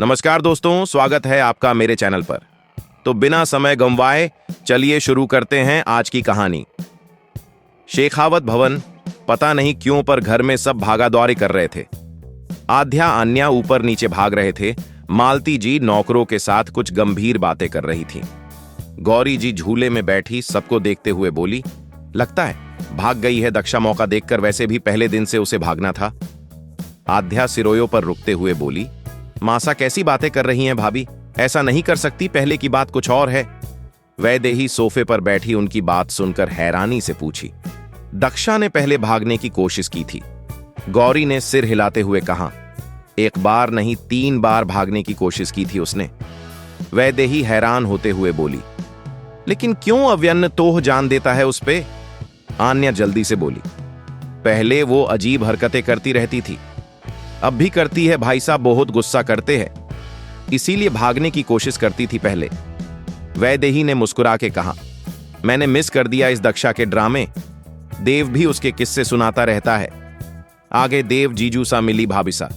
नमस्कार दोस्तों, स्वागत है आपका मेरे चैनल पर। तो बिना समय गंवाए चलिए शुरू करते हैं आज की कहानी। शेखावत भवन, पता नहीं क्यों पर घर में सब भागादौड़ी कर रहे थे। आध्या अन्या ऊपर नीचे भाग रहे थे। मालती जी नौकरों के साथ कुछ गंभीर बातें कर रही थीं। गौरी जी झूले में बैठी सबको देखते हुए बोली, लगता है भाग गई है दक्षा। मौका देखकर वैसे भी पहले दिन से उसे भागना था। आध्या सिरोयों पर रुकते हुए बोली, मासा कैसी बातें कर रही हैं भाभी, ऐसा नहीं कर सकती, पहले की बात कुछ और है। वैदेही सोफे पर बैठी उनकी बात सुनकर हैरानी से पूछी, दक्षा ने पहले भागने की कोशिश की थी। गौरी ने सिर हिलाते हुए कहा, एक बार नहीं 3 बार भागने की कोशिश की थी उसने। वैदेही हैरान होते हुए बोली, लेकिन क्यों अव्यन्न तोह जान देता है उस पे? आन्या जल्दी से बोली, पहले वो अजीब हरकतें करती रहती थी, अब भी करती है भाई साहब, बहुत गुस्सा करते हैं, इसीलिए भागने की कोशिश करती थी पहले। वैदेही ने मुस्कुरा के कहा, मैंने मिस कर दिया इस दक्षा के ड्रामे। देव भी उसके किस्से सुनाता रहता है। आगे देव जीजू सा मिली भाभी सा।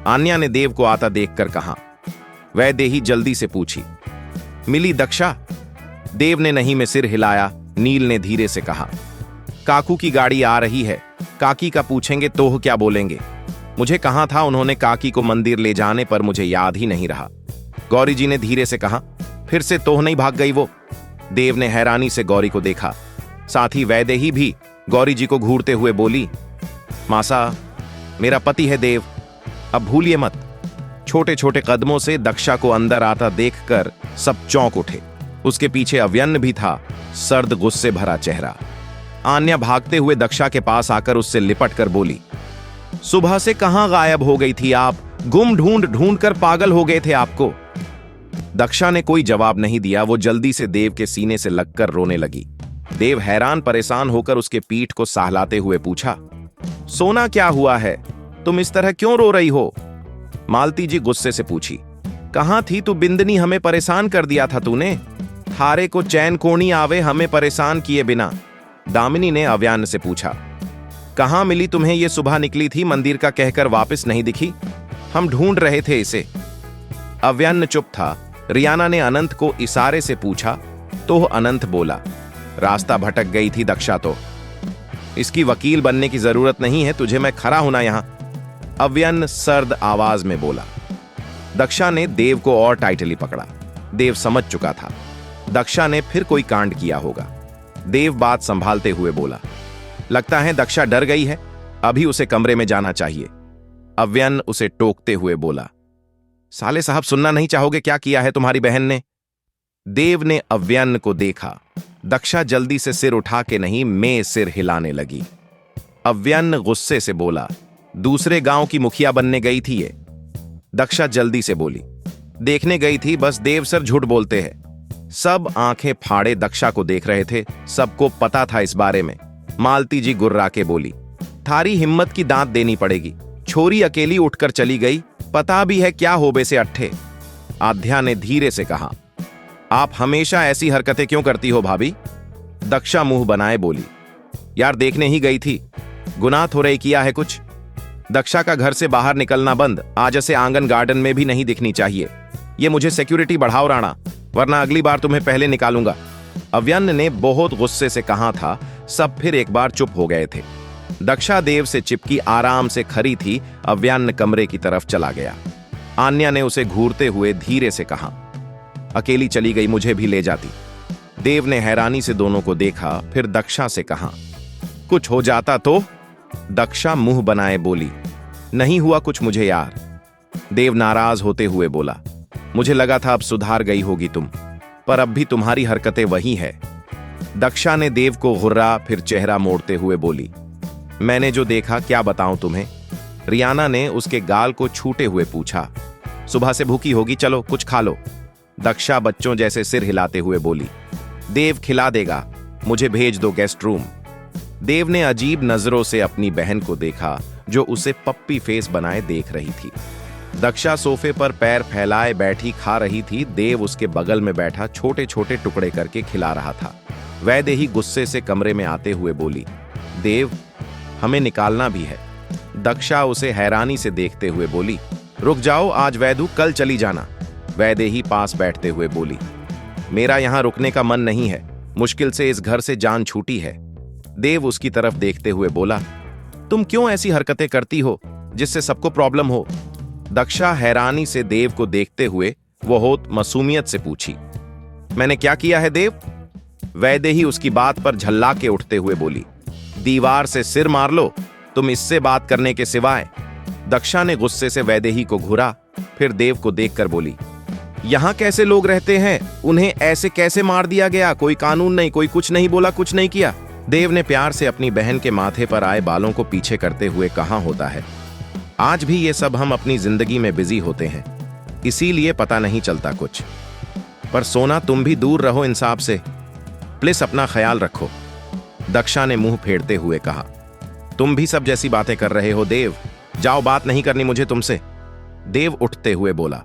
आन्या ने देव को आता देखकर कहा। वैदेही जल्दी से पूछी, मिली दक्षा? देव ने नहीं में सिर हिलाया। नील ने धीरे से कहा, काकू की गाड़ी आ रही है, काकी का पूछेंगे तो क्या बोलेंगे? मुझे कहा था उन्होंने काकी को मंदिर ले जाने, पर मुझे याद ही नहीं रहा। गौरी जी ने धीरे से कहा, फिर से तोह नहीं भाग गई वो? देव ने हैरानी से गौरी को देखा। साथ ही वैदेही भी गौरी जी को घूरते हुए बोली, मासा मेरा पति है देव, अब भूलिए मत। छोटे छोटे कदमों से दक्षा को अंदर आता देखकर सब चौंक उठे। उसके पीछे अव्यन्न भी था, सर्द गुस्से भरा चेहरा। आन्या भागते हुए दक्षा के पास आकर उससे लिपट कर बोली, सुबह से कहां गायब हो गई थी आप? गुम ढूंढ ढूंढ कर पागल हो गए थे आपको। दक्षा ने कोई जवाब नहीं दिया। वो जल्दी से देव के सीने से लगकर रोने लगी। देव हैरान परेशान होकर उसके पीठ को सहलाते हुए पूछा, सोना क्या हुआ है, तुम इस तरह क्यों रो रही हो? मालती जी गुस्से से पूछी, कहां थी तू बिंदनी, हमें परेशान कर दिया था तूने। थारे को चैन कोनी आवे हमें परेशान किए बिना। दामिनी ने अव्यान से पूछा, कहां मिली तुम्हें? ये सुबह निकली थी मंदिर का कहकर वापस नहीं दिखी, हम ढूंढ रहे थे इसे। अव्यन्न चुप था। रियाना ने अनंत को इशारे से पूछा तो अनंत बोला, रास्ता भटक गई थी दक्षा तो। इसकी वकील बनने की जरूरत नहीं है तुझे, मैं खड़ा हूं ना यहां। अव्यन्न सर्द आवाज में बोला। दक्षा ने देव को और टाइटली पकड़ा। देव समझ चुका था दक्षा ने फिर कोई कांड किया होगा। देव बात संभालते हुए बोला, लगता है दक्षा डर गई है, अभी उसे कमरे में जाना चाहिए। अव्यन्न उसे टोकते हुए बोला, साले साहब सुनना नहीं चाहोगे क्या किया है तुम्हारी बहन ने? देव ने अव्यन्न को देखा। दक्षा जल्दी से सिर उठा के नहीं में सिर हिलाने लगी। अव्यन्न गुस्से से बोला, दूसरे गांव की मुखिया बनने गई थी ये। दक्षा जल्दी से बोली, देखने गई थी बस, देव सर झूठ बोलते हैं। सब आंखें फाड़े दक्षा को देख रहे थे, सबको पता था इस बारे में। मालती जी गुर्रा के बोली, थारी हिम्मत की दांत देनी पड़ेगी, छोरी अकेली उठकर चली गई, पता भी है क्या होबे से अट्ठे। आध्या ने धीरे से कहा, आप हमेशा ऐसी हरकतें क्यों करती हो भाभी? दक्षा मुंह बनाए बोली, यार देखने ही गई थी, गुनाह थोड़े किया है कुछ। दक्षा का घर से बाहर निकलना बंद, आज से आंगन गार्डन में भी नहीं दिखनी चाहिए। ये मुझे सिक्योरिटी बढ़ाओ राणा, वरना अगली बार तुम्हें पहले निकालूंगा। अव्यन्न ने बहुत गुस्से से कहा था। सब फिर एक बार चुप हो गए थे। दक्षा देव से चिपकी आराम से खड़ी थी। अव्यन्न कमरे की तरफ चला गया। आन्या ने उसे घूरते हुए धीरे से कहा, अकेली चली गई, मुझे भी ले जाती। देव ने हैरानी से दोनों को देखा, फिर दक्षा से कहा, कुछ हो जाता तो? दक्षा मुंह बनाए बोली, नहीं हुआ कुछ मुझे यार। देव नाराज होते हुए बोला, मुझे लगा था अब सुधार गई होगी तुम, पर अब भी तुम्हारी हरकतें वही है। दक्षा ने देव को घुर्रा, फिर चेहरा मोड़ते हुए बोली, मैंने जो देखा क्या बताऊं तुम्हें? रियाना ने उसके गाल को छूटे हुए पूछा, सुबह से भूखी होगी, चलो कुछ खा लो। दक्षा बच्चों जैसे सिर हिलाते हुए बोली, देव खिला देगा, मुझे भेज दो गेस्ट रूम। देव ने अजीब नजरों से अपनी बहन को देखा, जो उसे पप्पी फेस बनाए देख रही थी। दक्षा सोफे पर पैर फैलाए बैठी खा रही थी। देव उसके बगल में बैठा छोटे छोटे टुकड़े करके खिला रहा था। वैदेही गुस्से से कमरे में आते हुए बोली, देव हमें निकालना भी है। दक्षा उसे हैरानी से देखते हुए बोली, रुक जाओ, आज वैदू, कल चली जाना। वैदेही पास बैठते हुए बोली, मेरा यहां रुकने का मन नहीं है, मुश्किल से इस घर से जान छूटी है। देव उसकी तरफ देखते हुए बोला, तुम क्यों ऐसी हरकतें करती हो जिससे सबको प्रॉब्लम हो? दक्षा हैरानी से देव को देखते हुए वो होत मासूमियत से पूछी, मैंने क्या किया है देव? वैदेही उसकी बात पर झल्ला के उठते हुए बोली, दीवार से सिर मार लो तुम इससे बात करने के सिवाय। दक्षा ने गुस्से से वैदेही को घूरा, फिर देव को देखकर बोली, यहां कैसे लोग रहते हैं, उन्हें ऐसे कैसे मार दिया गया? कोई कानून नहीं, कोई कुछ नहीं बोला, कुछ नहीं किया। देव ने प्यार से अपनी बहन के माथे पर आए बालों को पीछे करते हुए कहा, होता है, आज भी ये सब हम अपनी जिंदगी में बिजी होते हैं, इसीलिए पता नहीं चलता कुछ। पर सोना, तुम भी दूर रहो इंसाफ से, प्लीज अपना ख्याल रखो। दक्षा ने मुंह फेरते हुए कहा, तुम भी सब जैसी बातें कर रहे हो देव, जाओ, बात नहीं करनी मुझे तुमसे। देव उठते हुए बोला,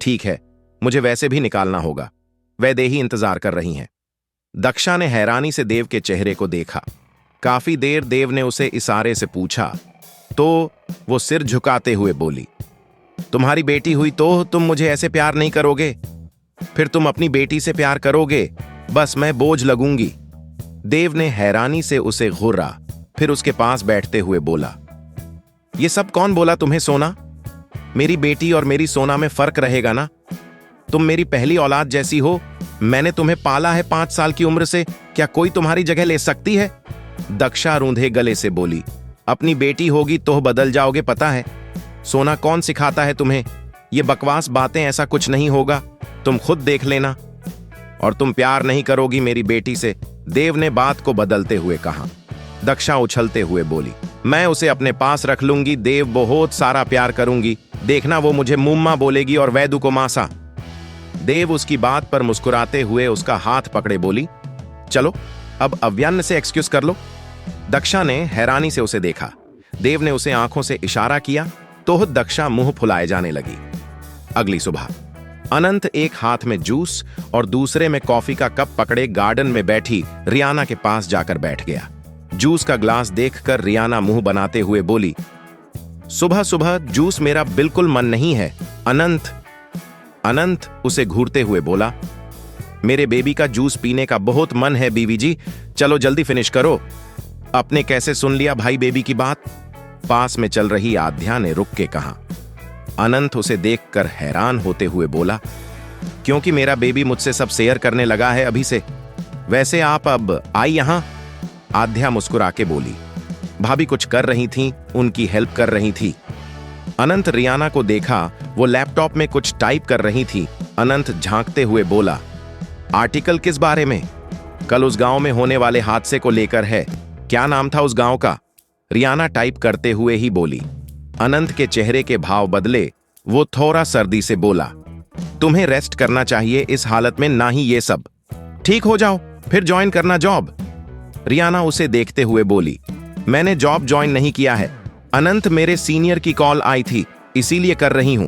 ठीक है, मुझे वैसे भी निकालना होगा, वैदेही इंतजार कर रही हैं। दक्षा ने हैरानी से देव के चेहरे को देखा। काफी देर देव ने उसे इशारे से पूछा तो वो सिर झुकाते हुए बोली, तुम्हारी बेटी हुई तो तुम मुझे ऐसे प्यार नहीं करोगे? फिर तुम अपनी बेटी से प्यार करोगे, बस मैं बोझ लगूंगी। देव ने हैरानी से उसे घूरा, फिर उसके पास बैठते हुए बोला, ये सब कौन बोला तुम्हें सोना? मेरी बेटी और मेरी सोना में फर्क रहेगा ना? तुम मेरी पहली औलाद जैसी हो, मैंने तुम्हें पाला है 5 साल की उम्र से, क्या कोई तुम्हारी जगह ले सकती है? दक्षा रूंधे गले से बोली, अपनी बेटी होगी तो बदल जाओगे, पता है? सोना, कौन सिखाता है तुम्हें ये बकवास बातें? ऐसा कुछ नहीं होगा, तुम खुद देख लेना। और तुम प्यार नहीं करोगी मेरी बेटी से, देव ने बात को बदलते हुए कहा। दक्षा उछलते हुए बोली, मैं उसे अपने पास रख लूंगी देव, बहुत सारा प्यार करूंगी, देखना वो मुझे मुम्मा बोलेगी और वैदू को मासा। देव उसकी बात पर मुस्कुराते हुए उसका हाथ पकड़े बोली, चलो अब अव्यन्न से एक्सक्यूज कर लो। दक्षा ने हैरानी से उसे देखा। देव ने उसे आंखों से इशारा किया तो दक्षा मुंह फुलाए जाने लगी। अगली सुबह अनंत एक हाथ में जूस और दूसरे में कॉफी का कप पकड़े गार्डन में बैठी रियाना के पास जाकर बैठ गया। जूस का ग्लास देखकर रियाना मुंह बनाते हुए बोली, सुबह सुबह जूस मेरा बिल्कुल मन नहीं है अनंत। अनंत उसे घूरते हुए बोला, मेरे बेबी का जूस पीने का बहुत मन है बीवी जी, चलो जल्दी फिनिश करो। आपने कैसे सुन लिया भाई बेबी की बात? पास में चल रही आध्या ने रुक के कहा। अनंत उसे देखकर हैरान होते हुए बोला, क्योंकि मेरा बेबी मुझसे सब शेयर करने लगा है अभी से। वैसे आप अब आई यहां? आध्या मुस्कुरा के बोली, भाभी कुछ कर रही थी, उनकी हेल्प कर रही थी। अनंत रियाना को देखा, वो लैपटॉप में कुछ टाइप कर रही थी। अनंत झांकते हुए बोला, आर्टिकल किस बारे में? कल उस गांव में होने वाले हादसे को लेकर है। क्या नाम था उस गांव का? रियाना टाइप करते हुए ही बोली। अनंत के चेहरे के भाव बदले, वो थोड़ा सर्दी से बोला, तुम्हें रेस्ट करना चाहिए इस हालत में, ना ही ये सब। ठीक हो जाओ फिर ज्वाइन करना जॉब। रियाना उसे देखते हुए बोली, मैंने जॉब ज्वाइन नहीं किया है अनंत, मेरे सीनियर की कॉल आई थी इसीलिए कर रही हूं।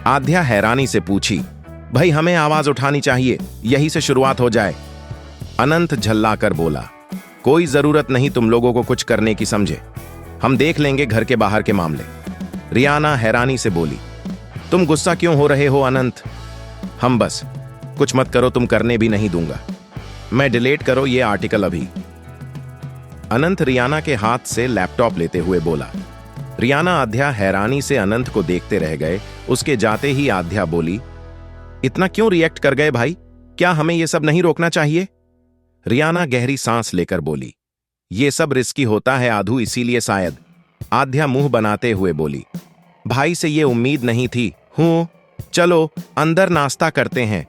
आध्या हैरानी से पूछी, भाई हमें आवाज उठानी चाहिए, यही से शुरुआत हो जाए। अनंत झल्ला कर बोला, कोई जरूरत नहीं तुम लोगों को कुछ करने की, समझे? हम देख लेंगे घर के बाहर के मामले। रियाना हैरानी से बोली, तुम गुस्सा क्यों हो रहे हो अनंत? हम बस कुछ मत करो, तुम करने भी नहीं दूंगा। मैं डिलीट करो ये आर्टिकल अभी। अनंत रियाना के हाथ से लैपटॉप लेते हुए बोला। रियाना आध्या हैरानी से अनंत को देखते रह गए। उसके जाते ही आध्या बोली, इतना क्यों रिएक्ट कर गए भाई? क्या हमें यह सब नहीं रोकना चाहिए? रियाना गहरी सांस लेकर बोली, ये सब रिस्की होता है आधू, इसीलिए शायद। आध्या मुंह बनाते हुए बोली, भाई से ये उम्मीद नहीं थी। हूं, चलो अंदर नाश्ता करते हैं।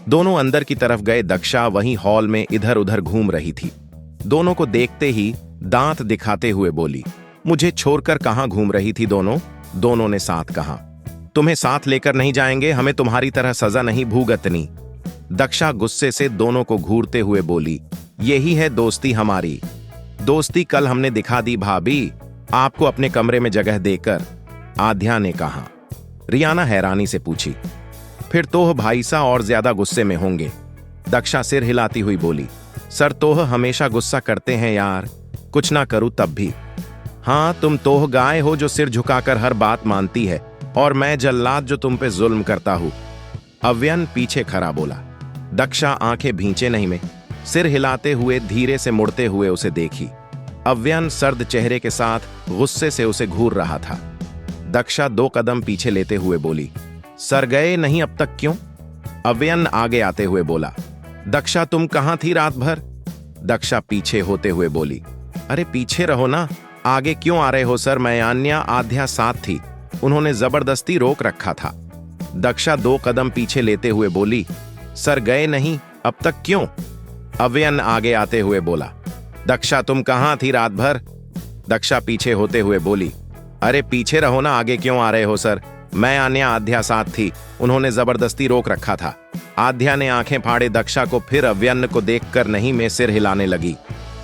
दोनों अंदर की तरफ गए। दक्षा वहीं हॉल में इधर उधर घूम रही थी। दोनों को देखते ही दांत दिखाते हुए बोली, मुझे छोड़कर कहां घूम रही थी दोनों? दोनों ने साथ कहा, तुम्हें साथ लेकर नहीं जाएंगे, हमें तुम्हारी तरह सजा नहीं भुगतनी। दक्षा गुस्से से दोनों को घूरते हुए बोली, यही है दोस्ती हमारी। दोस्ती कल हमने दिखा दी भाभी, आपको अपने कमरे में जगह देकर। आध्या ने कहा। रियाना हैरानी से पूछी, फिर तोह भाईसा और ज्यादा गुस्से में होंगे। दक्षा सिर हिलाती हुई बोली, सर तोह हमेशा गुस्सा करते हैं यार, कुछ ना करूं तब भी। हाँ, तुम तोह गाय हो जो सिर झुकाकर हर बात मानती है, और मैं जल्लाद जो तुम पे जुल्म करता हूं। अव्यन पीछे खड़ा बोला। दक्षा आंखें भींचे नहीं में सिर हिलाते हुए धीरे से मुड़ते हुए उसे देखी। अव्यन सर्द चेहरे के साथ गुस्से से उसे घूर रहा था। दक्षा 2 कदम पीछे लेते हुए बोली, सर गए नहीं अब तक क्यों? अव्यन आगे आते हुए बोला, दक्षा तुम कहां थी रात भर? दक्षा पीछे होते हुए बोली, अरे पीछे रहो ना, आगे क्यों आ रहे हो सर? मैं अन्या आध्या साथ थी, उन्होंने जबरदस्ती रोक रखा था। दक्षा 2 कदम पीछे लेते हुए बोली, सर गए नहीं अब तक क्यों? अव्यन आगे आते हुए बोला, दक्षा तुम कहां थी रात भर? दक्षा पीछे होते हुए बोली, अरे पीछे रहो ना, आगे क्यों आ रहे हो सर? मैं अन्या आध्या साथ थी, उन्होंने जबरदस्ती रोक रखा था। आध्या ने आंखें फाड़े दक्षा को फिर अव्यन को देखकर नहीं में सिर हिलाने लगी।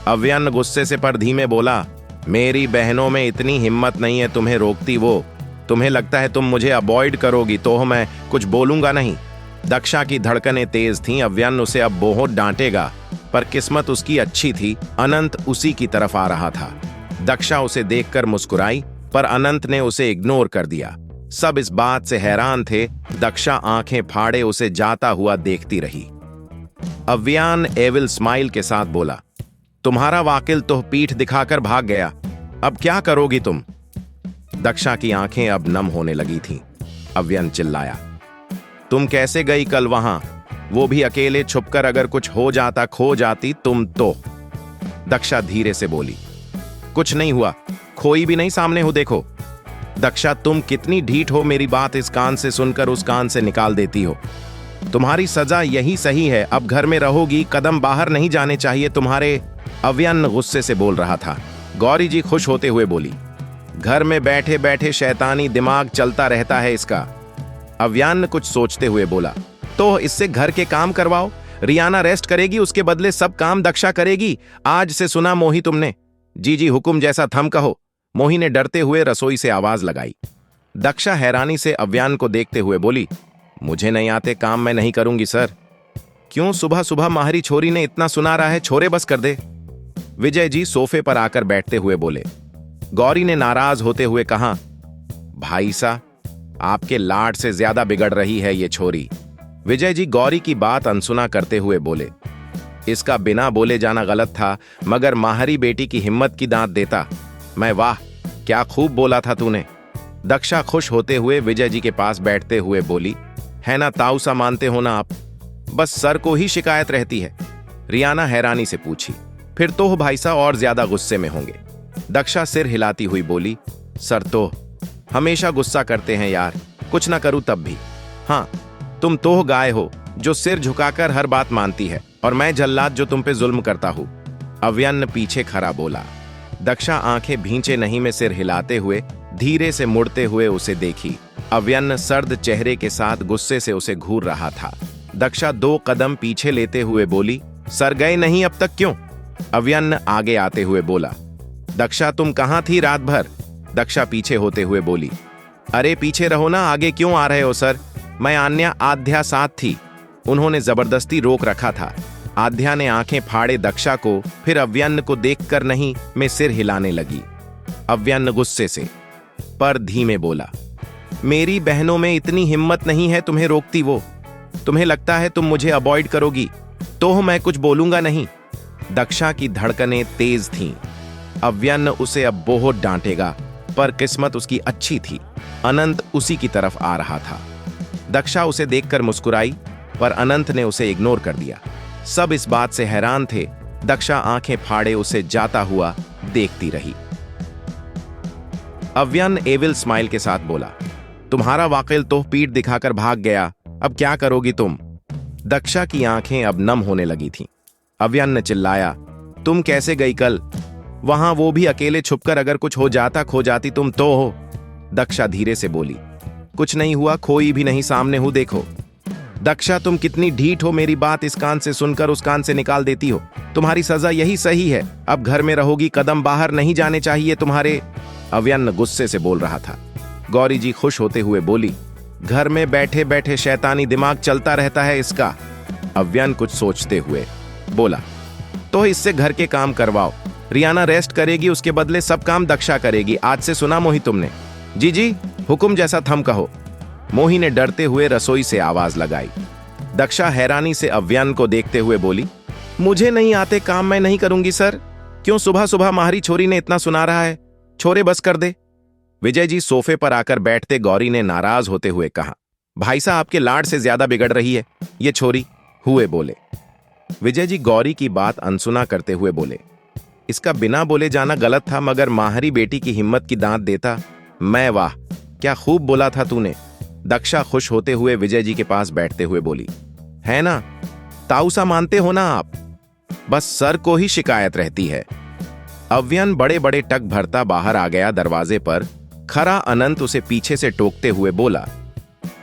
अव्यन गुस्से से पर धीमे बोला, मेरी बहनों में इतनी हिम्मत नहीं है तुम्हें रोकती वो। तुम्हें लगता है तुम मुझे अवॉइड करोगी तो मैं कुछ बोलूंगा नहीं। दक्षा की धड़कनें तेज थीं। अव्यन उसे अब बहुत डांटेगा, पर किस्मत उसकी अच्छी थी, अनंत उसी की तरफ आ रहा था। दक्षा उसे देखकर मुस्कुराई, पर अनंत ने उसे इग्नोर कर दिया। सब इस बात से हैरान थे। दक्षा आंखें फाड़े उसे जाता हुआ देखती रही। अव्यन एविल स्माइल के साथ बोला, तुम्हारा वाकिल तो पीठ दिखाकर भाग गया, अब क्या करोगी तुम? दक्षा की आंखें अब नम होने लगी थीं। अव्यन चिल्लाया, तुम कैसे गई कल वहां, वो भी अकेले छुपकर? अगर कुछ हो जाता, खो जाती तुम तो। दक्षा धीरे से बोली, कुछ नहीं हुआ, खोई भी नहीं, सामने हो देखो। दक्षा तुम कितनी ढीठ हो, मेरी बात इस कान से सुनकर उस कान से निकाल देती हो। तुम्हारी सजा यही सही है, अब घर में रहोगी, कदम बाहर नहीं जाने चाहिए तुम्हारे। अव्यन गुस्से से बोल रहा था। गौरी जी खुश होते हुए बोली, घर में बैठे बैठे शैतानी दिमाग चलता रहता है इसका। अव्यन कुछ सोचते हुए बोला, तो इससे घर के काम करवाओ, रियाना रेस्ट करेगी, उसके बदले सब काम दक्षा करेगी। आज से सुना मोही तुमने? जी जी हुकुम, जैसा थम कहो। मोही ने डरते हुए रसोई से आवाज लगाई। दक्षा हैरानी से अव्यन को देखते हुए बोली, मुझे नहीं आते काम, मैं नहीं करूंगी सर। क्यों सुबह सुबह माहरी छोरी ने इतना सुना रहा है, छोरे बस कर दे। विजय जी सोफे पर आकर बैठते हुए बोले। गौरी ने नाराज होते हुए कहा, भाई सा आपके लाड से ज्यादा बिगड़ रही है ये छोरी। विजय जी गौरी की बात अनसुना करते हुए बोले, इसका बिना बोले जाना गलत था, मगर माहरी बेटी की हिम्मत की दांत देता मैं। वाह क्या खूब बोला था तूने। दक्षा खुश होते हुए विजय जी के पास बैठते हुए बोली, है ना ताऊ सा मानते हो ना आप, बस सर को ही शिकायत रहती है। रियाना हैरानी से पूछी, फिर तो भाई सा और ज्यादा गुस्से में होंगे। दक्षा सिर हिलाती हुई बोली, सर तो हमेशा गुस्सा करते हैं यार, कुछ ना करूं तब भी। हाँ तुम तो गाय हो जो सिर झुकाकर हर बात मानती है, और मैं जल्लाद जो तुम पे जुल्म करता हूं। अव्यन पीछे खड़ा बोला। दक्षा आंखें भींचे नहीं में सिर हिलाते हुए धीरे से मुड़ते हुए उसे देखी। अव्यन सर्द चेहरे के साथ गुस्से से उसे घूर रहा था। दक्षा 2 कदम पीछे लेते हुए बोली, सर गए नहीं अब तक क्यों? अव्यन आगे आते हुए बोला, दक्षा तुम कहां थी रात भर? दक्षा पीछे होते हुए बोली, अरे पीछे रहो ना, आगे क्यों आ रहे हो सर? मैं अन्या आध्या साथ थी, उन्होंने जबरदस्ती रोक रखा था। आध्या ने आंखें फाड़े दक्षा को फिर अव्यन को देखकर नहीं में सिर हिलाने लगी। अव्यन गुस्से से पर धीमे बोला, मेरी बहनों में इतनी हिम्मत नहीं है तुम्हें रोकती वो। तुम्हें लगता है तुम मुझे अवॉइड करोगी तो मैं कुछ बोलूंगा नहीं। दक्षा की धड़कनें तेज थीं। अव्यन उसे अब बहुत डांटेगा, पर किस्मत उसकी अच्छी थी, अनंत उसी की तरफ आ रहा था। दक्षा उसे देखकर मुस्कुराई, पर अनंत ने उसे इग्नोर कर दिया। सब इस बात से हैरान थे। दक्षा आंखें फाड़े उसे जाता हुआ देखती रही। अव्यन एविल स्माइल के साथ बोला, तुम्हारा वाकिल तो पीठ दिखाकर भाग गया, अब क्या करोगी तुम? दक्षा की आंखें अब नम होने लगी थीं। अव्यन ने चिल्लाया, तुम कैसे गई कल वहां, वो भी अकेले छुपकर? अगर कुछ हो जाता, खो जाती तुम तो हो। दक्षा धीरे से बोली, कुछ नहीं हुआ, खोई भी नहीं, सामने हूं देखो। दक्षा तुम कितनी ढीठ हो, मेरी बात इस कान से सुनकर उस कान से निकाल देती हो। तुम्हारी सजा यही सही है, अब घर में रहोगी, कदम बाहर नहीं जाने चाहिए तुम्हारे। अव्यन गुस्से से बोल रहा था। गौरी जी खुश होते हुए बोली, घर में बैठे बैठे शैतानी दिमाग चलता रहता है इसका। अव्यन कुछ सोचते हुए बोला, तो इससे घर के काम करवाओ, रियाना रेस्ट करेगी, उसके बदले सब काम दक्षा करेगी। आज से सुना मोही तुमने? जी जी, हुक्म जैसा थम कहो। मोही ने डरते हुए रसोई से आवाज लगाई। दक्षा हैरानी से अव्यन को देखते हुए बोली, मुझे नहीं आते काम, मैं नहीं करूंगी सर। क्यों सुबह सुबह माहरी छोरी ने इतना सुना रहा है? छोरे बस कर दे। विजय जी सोफे पर आकर बैठते गौरी ने नाराज होते हुए कहा, भाई साहब आपके लाड से ज्यादा बिगड़ रही है ये छोरी, हुए बोले। विजय जी गौरी की बात अनसुना करते हुए बोले, इसका बिना बोले जाना गलत था, मगर माहरी बेटी की हिम्मत की दांत देता मैं। वाह, क्या खूब बोला था तूने। दक्षा खुश होते हुए विजय जी के पास बैठते हुए बोली, है ना, ताऊसा मानते हो ना आप? बस सर को ही शिकायत रहती है। अव्यन बड़े बड़े टक भरता बाहर आ गया। दरवाजे पर खरा अनंत उसे पीछे से टोकते हुए बोला,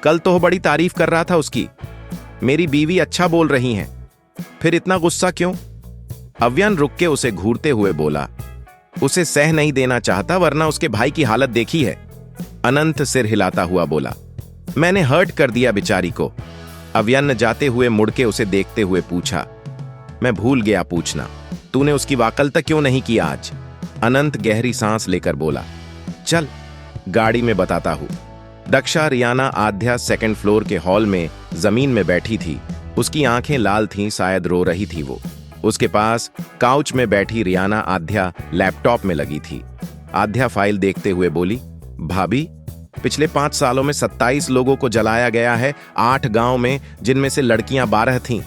कल तो बड़ी तारीफ कर रहा था उसकी, मेरी बीवी अच्छा बोल रही हैं, फिर इतना गुस्सा क्यों? अव्यन रुक के उसे घूरते हुए बोला, उसे सह नहीं देना चाहता, वरना उसके भाई की हालत देखी है। अनंत सिर हिलाता हुआ बोला, मैंने हर्ट कर दिया बेचारी को। अव्यन जाते हुए मुड़ के उसे देखते हुए पूछा, मैं भूल गया पूछना, तूने उसकी वाकलता क्यों नहीं की आज? अनंत गहरी सांस लेकर बोला, चल गाड़ी में बताता हूं। दक्षा, रियाना, आध्या सेकंड फ्लोर के हॉल में जमीन में बैठी थी। उसकी आंखें लाल थीं, शायद रो रही थी वो। उसके पास काउच में बैठी रियाना आध्या लैपटॉप में लगी थी। आध्या फाइल देखते हुए बोली, भाभी, पिछले 5 सालों में 27 लोगों को जलाया गया है, 8 गांव में, जिनमें से लड़कियां 12 थीं।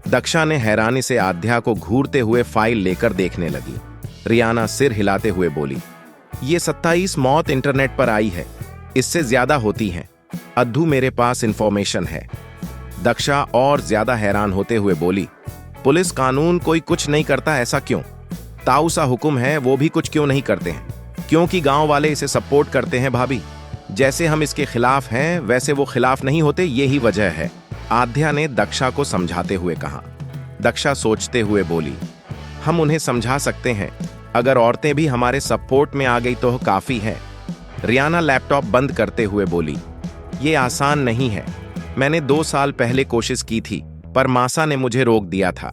दक्षा ने हैरानी से आध्या को घूरते हुए फाइल लेकर देखने लगी। रियाना सिर हिलाते हुए बोली, ये 27 मौत इंटरनेट पर आई है, इससे ज्यादा होती हैं। अद्दू, मेरे पास इंफॉर्मेशन है। दक्षा और ज्यादा हैरान होते हुए बोली, पुलिस कानून कोई कुछ नहीं करता, ऐसा क्यों? ताऊ सा हुक्म है, वो भी कुछ क्यों नहीं करते हैं? क्योंकि गांव वाले इसे सपोर्ट करते हैं भाभी। जैसे हम इसके खिलाफ हैं वैसे वो खिलाफ नहीं होते, यही वजह है। आध्या ने दक्षा को समझाते हुए कहा। दक्षा सोचते हुए बोली, हम उन्हें समझा सकते हैं, अगर औरतें भी हमारे सपोर्ट में आ गई तो काफी है। रियाना लैपटॉप बंद करते हुए बोली, ये आसान नहीं है, मैंने 2 साल पहले कोशिश की थी, पर मासा ने मुझे रोक दिया था।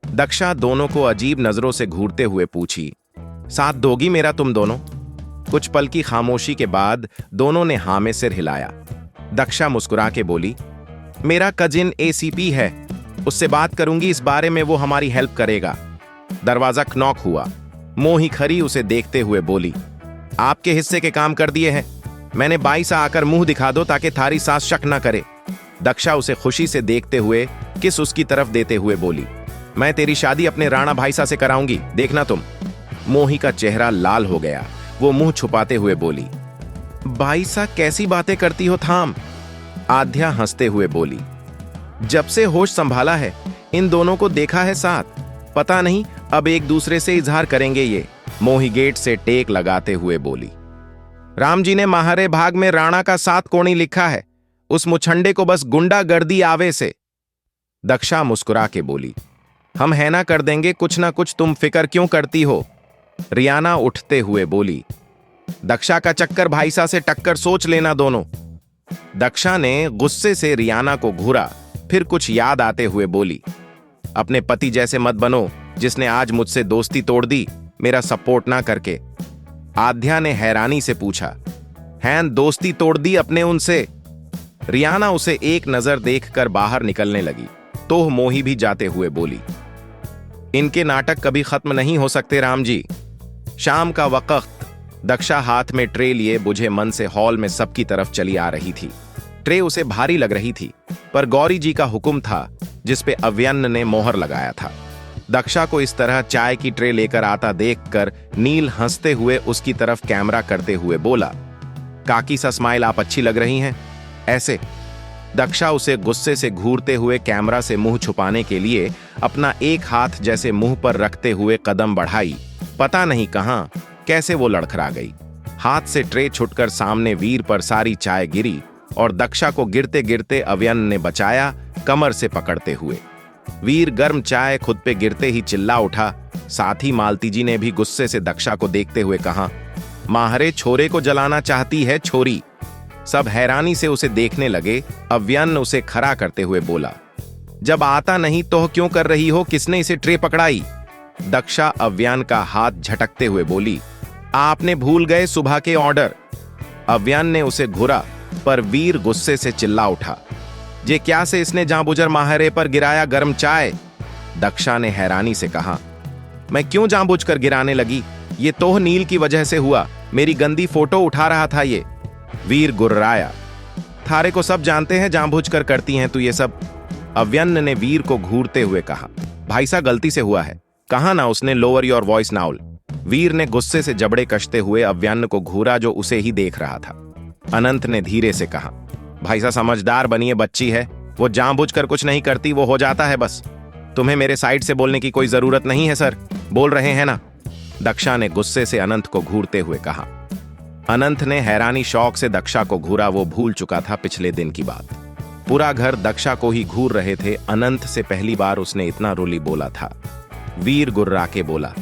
दक्षा दोनों को अजीब नजरों से घूरते हुए पूछी, साथ दोगी मेरा तुम दोनों? कुछ पल की खामोशी के बाद दोनों ने हां में सिर हिलाया। दक्षा मुस्कुरा के बोली, मेरा कजिन एसीपी है, उससे बात करूंगी इस बारे में, वो हमारी हेल्प करेगा। दरवाजा नॉक हुआ। मोही खरी उसे देखते हुए बोली, आपके हिस्से के काम कर दिए हैं, मैंने 22 आकर मुंह दिखा दो ताकि थारी सास शक न करे। दक्षा उसे खुशी से देखते हुए किस उसकी तरफ देते हुए बोली, मैं तेरी शादी अपने राणा भाईसा से कराऊंगी, देखना तुम। मोही का चेहरा लाल हो गया। वो मुंह छुपाते हुए बोली, भाईसा कैसी बातें करती हो, थाम। आध्या हंसते हुए बोली, जब से होश संभाला है इन दोनों को देखा है साथ, पता नहीं अब एक दूसरे से इजहार करेंगे ये। मोही गेट से टेक लगाते हुए बोली, राम जी ने महारे भाग में राणा का 7 कोणी लिखा है, उस मुछंडे को बस गुंडागर्दी आवे से। दक्षा मुस्कुरा के बोली, हम है ना कर देंगे कुछ ना कुछ, तुम फिक्र क्यों करती हो? रियाना उठते हुए बोली, दक्षा का चक्कर भाईसा से टक्कर सोच लेना दोनों। दक्षा ने गुस्से से रियाना को घूरा, फिर कुछ याद आते हुए बोली, अपने पति जैसे मत बनो, जिसने आज मुझसे दोस्ती तोड़ दी मेरा सपोर्ट ना करके। आध्या ने हैरानी से पूछा, हैं दोस्ती तोड़ दी अपने उनसे? रियाना उसे एक नजर देखकर बाहर निकलने लगी, तो मोही भी जाते हुए बोली, इनके नाटक कभी खत्म नहीं हो सकते राम जी। शाम का वक्त। दक्षा हाथ में ट्रे लिए बुझे मन से हॉल में सबकी तरफ चली आ रही थी। ट्रे उसे भारी लग रही थी, पर गौरी जी का हुक्म था जिसपे अव्यन ने मोहर लगाया था। दक्षा को इस तरह चाय की ट्रे लेकर आता देखकर नील हंसते हुए उसकी तरफ कैमरा करते हुए बोला, काकी सा स्माइल, आप अच्छी लग रही हैं ऐसे। दक्षा उसे गुस्से से घूरते हुए कैमरा से मुंह छुपाने के लिए अपना एक हाथ जैसे मुंह पर रखते हुए कदम बढ़ाई। पता नहीं कहां कैसे वो लड़खड़ा गई। हाथ से ट्रे छुटकर सामने वीर पर सारी चाय गिरी और दक्षा को गिरते गिरते अव्यन ने बचाया, कमर से पकड़ते हुए। वीर गर्म चाय खुद पे गिरते ही चिल्ला उठा। साथ ही मालती जी ने भी गुस्से से दक्षा को देखते हुए कहा, माहरे छोरे को जलाना चाहती है छोरी। सब हैरानी से उसे देखने लगे। अव्यन उसे खड़ा करते हुए बोला, जब आता नहीं तो क्यों कर रही हो, किसने इसे ट्रे पकड़ाई? दक्षा अव्यन का हाथ झटकते हुए बोली, आपने भूल गए सुबह के ऑर्डर। अव्यान ने उसे घूरा, पर वीर गुस्से से चिल्ला उठा, जे क्या से इसने जानबूझकर माहरे पर गिराया गर्म चाय। दक्षा ने हैरानी से कहा, मैं क्यों जानबूझकर गिराने लगी? ये तोह नील की वजह से हुआ, मेरी गंदी फोटो उठा रहा था ये। वीर गुर्राया, थारे को सब जानते हैं जानबूझकर करती हैं तू ये सब। अव्यन्न ने वीर को घूरते हुए कहा, भाई सा गलती से हुआ है, कहा ना उसने लोअर योर वॉइस नाउल। वीर ने गुस्से से जबड़े कसते हुए अव्यन्न को घूरा जो उसे ही देख रहा था। अनंत ने धीरे से कहा, भाई सा समझदार बनिए, बच्ची है वो, जानबूझकर कुछ नहीं करती, वो हो जाता है बस। तुम्हें मेरे साइड से बोलने की कोई जरूरत नहीं है सर, बोल रहे हैं ना? दक्षा ने गुस्से से अनंत को घूरते हुए कहा। अनंत ने हैरानी शौक से दक्षा को घूरा, वो भूल चुका था पिछले दिन की बात। पूरा घर दक्षा को ही घूर रहे थे। अनंत से पहली बार उसने इतना रोली बोला था। वीर गुर्रा के बोला,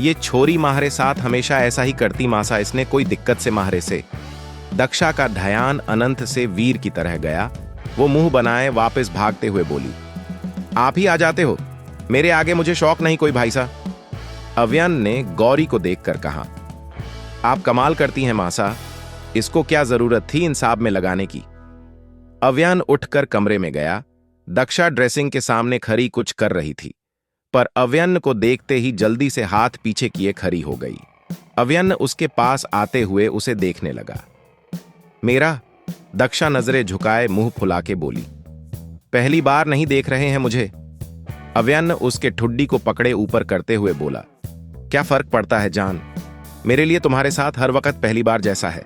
ये छोरी माहरे साथ हमेशा ऐसा ही करती मासा, इसने कोई दिक्कत से माहरे से। दक्षा का ध्यान अनंत से वीर की तरह गया। वो मुंह बनाए वापस भागते हुए बोली, आप ही आ जाते हो, मेरे आगे मुझे शौक नहीं कोई भाई सा। अव्यन ने गौरी को देखकर कहा, आप कमाल करती हैं मासा, इसको क्या जरूरत थी इंसाब में लगाने की। अव्यन उठकर कमरे में गया। दक्षा ड्रेसिंग के सामने खड़ी कुछ कर रही थी, पर अव्यन को देखते ही जल्दी से हाथ पीछे किए खड़ी हो गई। अव्यन उसके पास आते हुए उसे देखने लगा। मेरा? दक्षा नजरें झुकाए मुंह फुला के बोली, पहली बार नहीं देख रहे हैं मुझे? अव्यन उसके ठुड्डी को पकड़े ऊपर करते हुए बोला, क्या फर्क पड़ता है जान, मेरे लिए तुम्हारे साथ हर वक्त पहली बार जैसा है।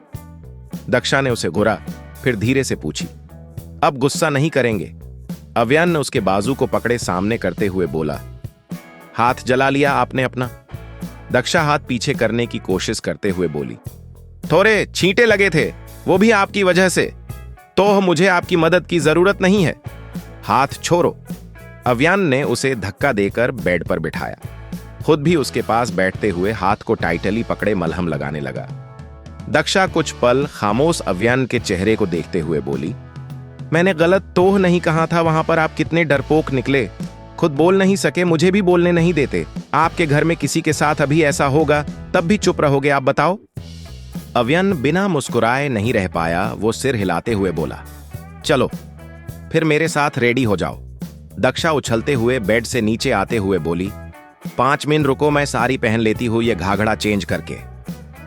दक्षा ने उसे घुरा, फिर धीरे से पूछी, अब गुस्सा नहीं करेंगे? अव्यन ने उसके बाजू को पकड़े सामने करते हुए बोला, हाथ जला लिया आपने अपना? दक्षा हाथ पीछे करने की कोशिश करते हुए बोली, थोड़े छींटे लगे थे, वो भी आपकी वजह से, तो मुझे आपकी मदद की जरूरत नहीं है, हाथ छोड़ो। अव्यन ने उसे धक्का देकर बेड पर बिठाया, खुद भी उसके पास बैठते हुए हाथ को टाइटली पकड़े मलहम लगाने लगा। दक्षा कुछ पल खामोश अव्यन के चेहरे को देखते हुए बोली, मैंने गलत तोह नहीं कहा था, वहां पर आप कितने डरपोक निकले, खुद बोल नहीं सके, मुझे भी बोलने नहीं देते। आपके घर में किसी के साथ अभी ऐसा होगा तब भी चुप रहोगे आप, बताओ? अव्यन बिना मुस्कुराए नहीं रह पाया। वो सिर हिलाते हुए बोला, चलो फिर मेरे साथ रेडी हो जाओ। दक्षा उछलते हुए बेड से नीचे आते हुए बोली, 5 मिनट रुको, मैं साड़ी पहन लेती हूँ ये घाघरा चेंज करके।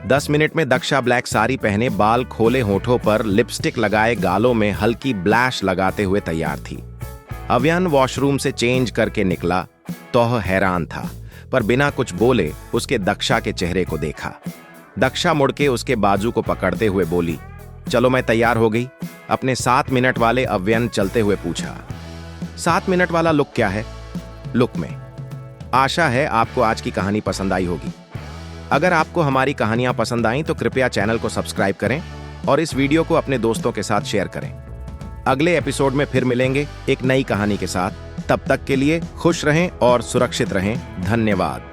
10 मिनट में दक्षा ब्लैक साड़ी पहने, बाल खोले, होठों पर लिपस्टिक लगाए, गालों में हल्की ब्लैश लगाते हुए तैयार थी। अव्यन वॉशरूम से चेंज करके निकला तो हैरान था, पर बिना कुछ बोले उसके दक्षा के चेहरे को देखा। दक्षा मुड़ के उसके बाजू को पकड़ते हुए बोली, चलो मैं तैयार हो गई। अपने 7 मिनट वाले अव्यन चलते हुए पूछा, 7 मिनट वाला लुक क्या है? लुक में आशा है आपको आज की कहानी पसंद आई होगी। अगर आपको हमारी कहानियां पसंद आईं तो कृपया चैनल को सब्सक्राइब करें और इस वीडियो को अपने दोस्तों के साथ शेयर करें। अगले एपिसोड में फिर मिलेंगे एक नई कहानी के साथ। तब तक के लिए खुश रहें और सुरक्षित रहें। धन्यवाद।